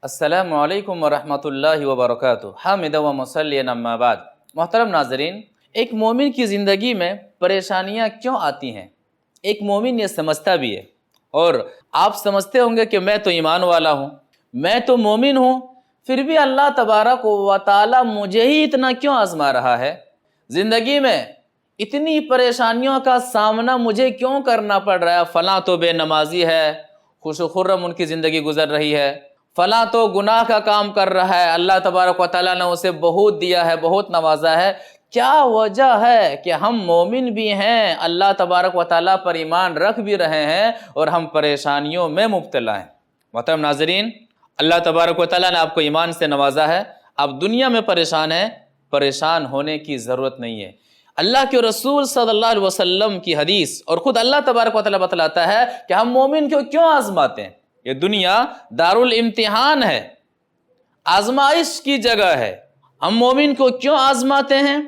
السلام علیکم ورحمۃ اللہ وبرکاتہ حامد و مصلیٰ اما بعد۔ محترم ناظرین، ایک مومن کی زندگی میں پریشانیاں کیوں آتی ہیں؟ ایک مومن یہ سمجھتا بھی ہے، اور آپ سمجھتے ہوں گے کہ میں تو ایمان والا ہوں، میں تو مومن ہوں، پھر بھی اللہ تبارک و تعالی مجھے ہی اتنا کیوں آزما رہا ہے؟ زندگی میں اتنی پریشانیوں کا سامنا مجھے کیوں کرنا پڑ رہا ہے؟ فلاں تو بے نمازی ہے، خوش و خرم ان کی زندگی گزر رہی ہے، فلاں تو گناہ کا کام کر رہا ہے، اللہ تبارک و تعالیٰ نے اسے بہت دیا ہے، بہت نوازا ہے۔ کیا وجہ ہے کہ ہم مومن بھی ہیں، اللہ تبارک و تعالیٰ پر ایمان رکھ بھی رہے ہیں، اور ہم پریشانیوں میں مبتلا ہیں؟ محترم ناظرین، اللہ تبارک و تعالیٰ نے آپ کو ایمان سے نوازا ہے، آپ دنیا میں پریشان ہیں، پریشان ہونے کی ضرورت نہیں ہے۔ اللہ کے رسول صلی اللہ علیہ وسلم کی حدیث اور خود اللہ تبارک و تعالیٰ بتلاتا ہے کہ ہم مومن کو کیوں آزماتے ہیں۔ یہ دنیا دارالامتحان ہے، آزمائش کی جگہ ہے، ہم مومن کو کیوں آزماتے ہیں؟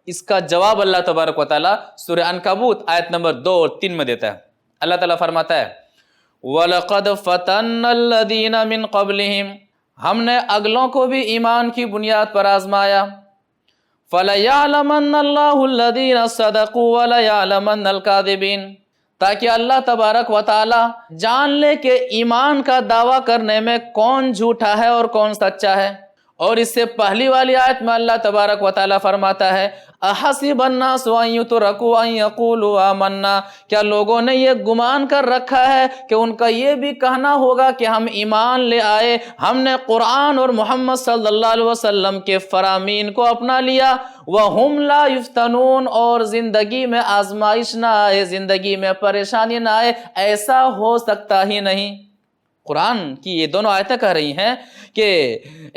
اس کا جواب اللہ تبارک و تعالیٰ سورہ عنکبوت آیت نمبر 2 اور 3 میں دیتا ہے۔ اللہ تعالیٰ فرماتا ہے وَلَقَدْ فَتَنَّ الَّذِينَ مِن قَبْلِهِمْ، ہم نے اگلوں کو بھی ایمان کی بنیاد پر آزمایا۔ فَلَيَعْلَمَنَّ اللَّهُ الَّذِينَ صَدَقُوا وَلَيَعْلَمَنَّ الْكَاذِبِينَ، تاکہ اللہ تبارک و تعالی جان لے کہ ایمان کا دعویٰ کرنے میں کون جھوٹا ہے اور کون سچا ہے۔ اور اس سے پہلی والی آیت میں اللہ تبارک و تعالی فرماتا ہے احسب الناس ان یترکوا ان یقولوا آمنا، کیا لوگوں نے یہ گمان کر رکھا ہے کہ ان کا یہ بھی کہنا ہوگا کہ ہم ایمان لے آئے، ہم نے قرآن اور محمد صلی اللہ علیہ وسلم کے فرامین کو اپنا لیا، وَهُمْ لَا يُفْتَنُونَ، اور زندگی میں آزمائش نہ آئے، زندگی میں پریشانی نہ آئے، ایسا ہو سکتا ہی نہیں۔ قرآن کی یہ دونوں آیتیں کہہ رہی ہیں کہ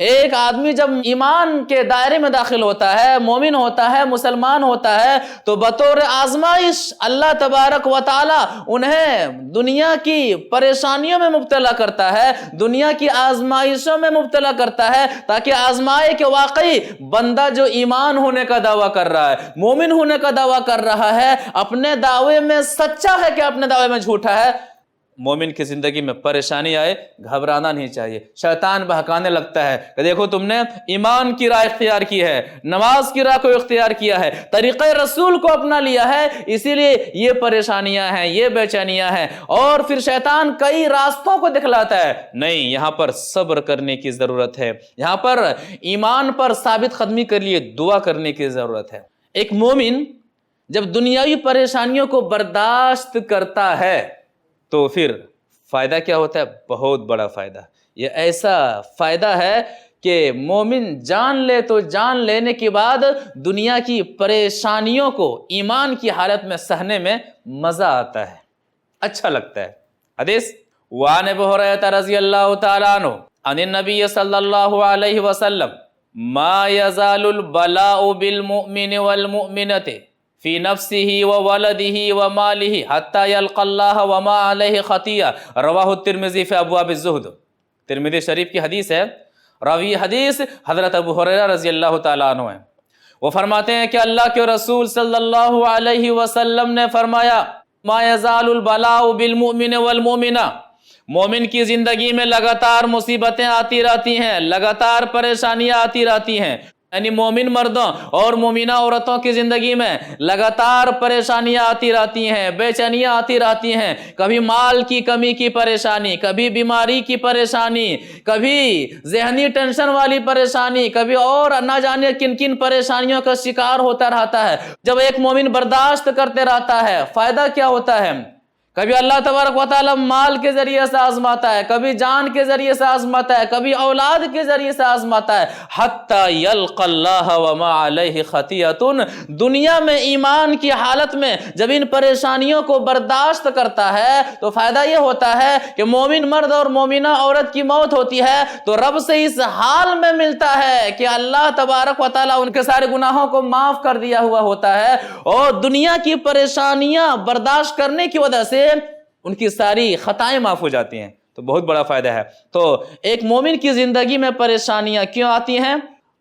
ایک آدمی جب ایمان کے دائرے میں داخل ہوتا ہے، مومن ہوتا ہے، مسلمان ہوتا ہے، تو بطور آزمائش اللہ تبارک و تعالی انہیں دنیا کی پریشانیوں میں مبتلا کرتا ہے، دنیا کی آزمائشوں میں مبتلا کرتا ہے، تاکہ آزمائے کہ واقعی بندہ جو ایمان ہونے کا دعویٰ کر رہا ہے، مومن ہونے کا دعویٰ کر رہا ہے، اپنے دعوے میں سچا ہے کہ اپنے دعوے میں جھوٹا ہے۔ مومن کی زندگی میں پریشانی آئے، گھبرانا نہیں چاہیے۔ شیطان بہکانے لگتا ہے کہ دیکھو تم نے ایمان کی راہ اختیار کی ہے، نماز کی راہ کو اختیار کیا ہے، طریقہ رسول کو اپنا لیا ہے، اسی لیے یہ پریشانیاں ہیں، یہ بے چینیاں ہیں، اور پھر شیطان کئی راستوں کو دکھلاتا ہے۔ نہیں، یہاں پر صبر کرنے کی ضرورت ہے، یہاں پر ایمان پر ثابت قدمی کے لیے دعا کرنے کی ضرورت ہے۔ ایک مومن جب دنیاوی پریشانیوں کو برداشت کرتا ہے تو پھر فائدہ کیا ہوتا ہے؟ بہت بڑا فائدہ۔ یہ ایسا فائدہ ہے کہ مومن جان لے تو جان لینے کے بعد دنیا کی پریشانیوں کو ایمان کی حالت میں سہنے میں مزہ آتا ہے، اچھا لگتا ہے۔ حدیث وعن ابی ہریرہ رضی اللہ تعالیٰ عنہ عن النبی صلی اللہ علیہ وسلم ما یزال البلاء بالمؤمن والمؤمنۃ فی نفسه وولده وماله حتی یلقى اللہ وما علیہ خطیہ، رواہ الترمذی فی ابواب الزہد۔ ترمذی شریف کی حدیث ہے، راوی حدیث حضرت ابو ہریرہ رضی اللہ تعالیٰ عنہ ہیں۔ وہ فرماتے ہیں کہ اللہ کے رسول صلی اللہ علیہ وسلم نے فرمایا ما یزال البلاء بالمؤمن والمؤمنہ، مومن کی زندگی میں لگاتار مصیبتیں آتی رہتی ہیں، لگاتار پریشانیاں آتی رہتی ہیں، یعنی مومن مردوں اور مومنہ عورتوں کی زندگی میں لگاتار پریشانیاں آتی رہتی ہیں، بے چینیاں آتی رہتی ہیں، کبھی مال کی کمی کی پریشانی، کبھی بیماری کی پریشانی، کبھی ذہنی ٹینشن والی پریشانی، کبھی اور نہ جانے کن کن پریشانیوں کا شکار ہوتا رہتا ہے۔ جب ایک مومن برداشت کرتے رہتا ہے، فائدہ کیا ہوتا ہے؟ کبھی اللہ تبارک و تعالی مال کے ذریعے سے آزماتا ہے، کبھی جان کے ذریعے سے آزماتا ہے، کبھی اولاد کے ذریعے سے آزماتا ہے، حتی یلقى اللہ وما علیہ خطیۃ۔ دنیا میں ایمان کی حالت میں جب ان پریشانیوں کو برداشت کرتا ہے تو فائدہ یہ ہوتا ہے کہ مومن مرد اور مومنہ عورت کی موت ہوتی ہے تو رب سے اس حال میں ملتا ہے کہ اللہ تبارک و تعالی ان کے سارے گناہوں کو معاف کر دیا ہوا ہوتا ہے، اور دنیا کی پریشانیاں برداشت کرنے کی وجہ سے ان کی ساری خطائیں معاف ہو جاتی ہیں۔ تو بہت بڑا فائدہ ہے۔ تو ایک مومن کی زندگی میں پریشانیاں کیوں آتی ہیں؟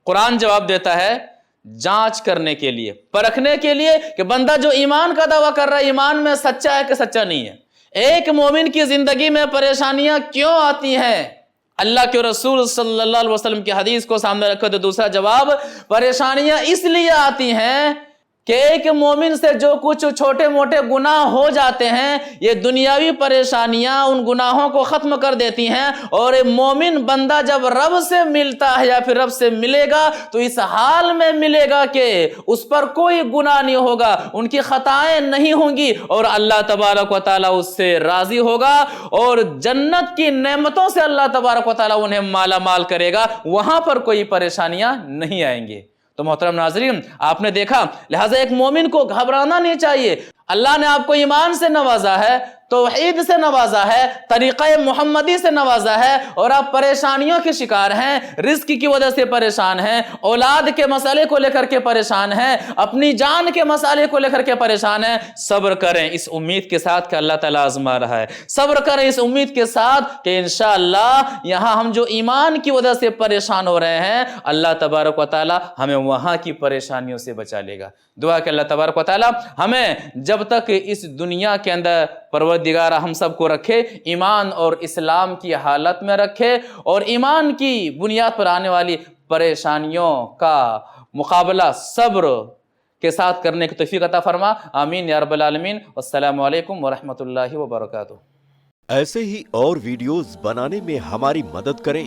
قرآن جواب دیتا ہے جانچ کرنے کے لیے، پرکھنے کے لیے کہ بندہ جو ایمان کا دعویٰ کر رہا ہے ایمان میں سچا ہے کہ سچا نہیں ہے۔ ایک مومن کی زندگی میں پریشانیاں کیوں آتی ہیں؟ اللہ کے رسول صلی اللہ علیہ وسلم کی حدیث کو سامنے رکھو تو دوسرا جواب، پریشانیاں اس لیے آتی ہیں کہ ایک مومن سے جو کچھ چھوٹے موٹے گناہ ہو جاتے ہیں، یہ دنیاوی پریشانیاں ان گناہوں کو ختم کر دیتی ہیں، اور ایک مومن بندہ جب رب سے ملتا ہے یا پھر رب سے ملے گا تو اس حال میں ملے گا کہ اس پر کوئی گناہ نہیں ہوگا، ان کی خطائیں نہیں ہوں گی، اور اللہ تبارک و تعالیٰ اس سے راضی ہوگا، اور جنت کی نعمتوں سے اللہ تبارک و تعالیٰ انہیں مالا مال کرے گا، وہاں پر کوئی پریشانیاں نہیں آئیں گی۔ تو محترم ناظرین، آپ نے دیکھا، لہٰذا ایک مومن کو گھبرانا نہیں چاہیے۔ اللہ نے آپ کو ایمان سے نوازا ہے، توحید سے نوازا ہے، طریقہ محمدی سے نوازا ہے، اور آپ پریشانیوں کے شکار ہیں، رزق کی وجہ سے پریشان ہیں، اولاد کے مسئلے کو لے کر کے پریشان ہیں، اپنی جان کے مسئلے کو لے کر کے پریشان ہیں، صبر کریں اس امید کے ساتھ کہ اللہ تعالیٰ آزما رہا ہے، صبر کریں اس امید کے ساتھ کہ انشاءاللہ یہاں ہم جو ایمان کی وجہ سے پریشان ہو رہے ہیں، اللہ تبارک و تعالیٰ ہمیں وہاں کی پریشانیوں سے بچا لے گا۔ دعا کہ اللہ تبارک و تعالیٰ ہمیں جب تک اس دنیا کے اندر پروردگار ہم سب کو رکھے، ایمان اور اسلام کی حالت میں رکھے، اور ایمان کی بنیاد پر آنے والی پریشانیوں کا مقابلہ صبر کے ساتھ کرنے کی توفیق عطا فرما، آمین یا رب العالمین۔ والسلام علیکم ورحمۃ اللہ وبرکاتہ۔ ایسے ہی اور ویڈیوز بنانے میں ہماری مدد کریں۔